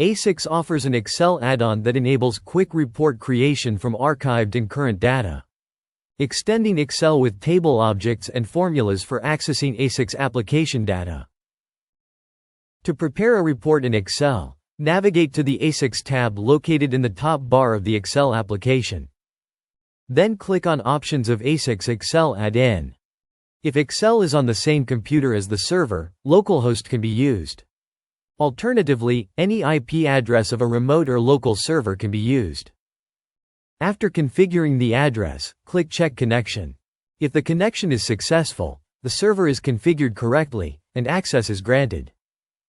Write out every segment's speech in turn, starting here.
Asix offers an Excel add-on that enables quick report creation from archived and current data. Extending Excel with table objects and formulas for accessing Asix application data. To prepare a report in Excel, navigate to the Asix tab located in the top bar of the Excel application. Then click on Options of Asix Excel add-in. If Excel is on the same computer as the server, localhost can be used. Alternatively, any IP address of a remote or local server can be used. After configuring the address, click Check Connection. If the connection is successful, the server is configured correctly, and access is granted.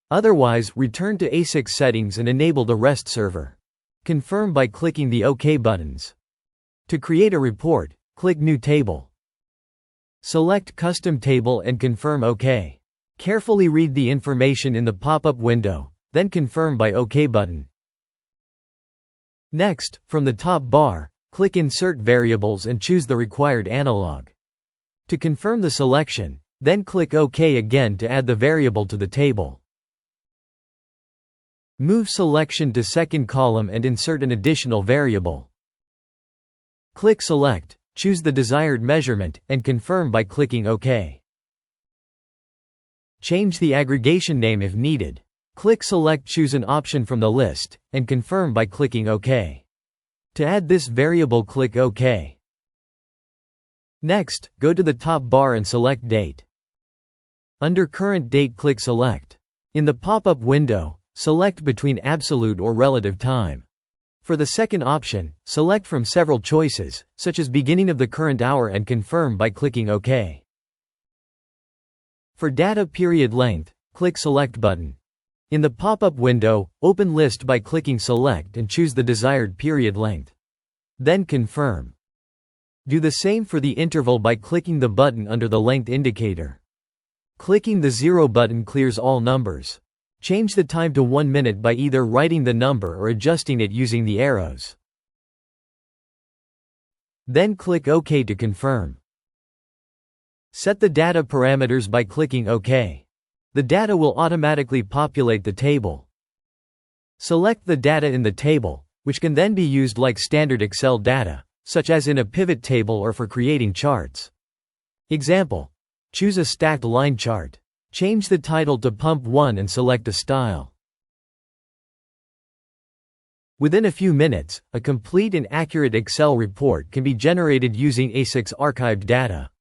Otherwise, return to Asix settings and enable the REST server. Confirm by clicking the OK buttons. To create a report, click New Table. Select Custom Table and confirm OK. Carefully read the information in the pop-up window, then confirm by OK button. Next, from the top bar, click Insert Variables and choose the required analog. To confirm the selection, then click OK again to add the variable to the table. Move selection to second column and insert an additional variable. Click Select, choose the desired measurement, and confirm by clicking OK. Change the aggregation name if needed. Click Select, choose an option from the list, and confirm by clicking OK. To add this variable, click OK. Next, go to the top bar and select Date. Under Current Date, click Select. In the pop-up window, select between absolute or relative time. For the second option, select from several choices, such as beginning of the current hour, and confirm by clicking OK. For data period length, click Select button. In the pop-up window, open List by clicking Select and choose the desired period length. Then confirm. Do the same for the interval by clicking the button under the length indicator. Clicking the 0 button clears all numbers. Change the time to 1 minute by either writing the number or adjusting it using the arrows. Then click OK to confirm. Set the data parameters by clicking OK. The data will automatically populate the table. Select the data in the table, which can then be used like standard Excel data, such as in a pivot table or for creating charts. Example: choose a stacked line chart. Change the title to Pump 1 and select a style. Within a few minutes, a complete and accurate Excel report can be generated using Asix archived data.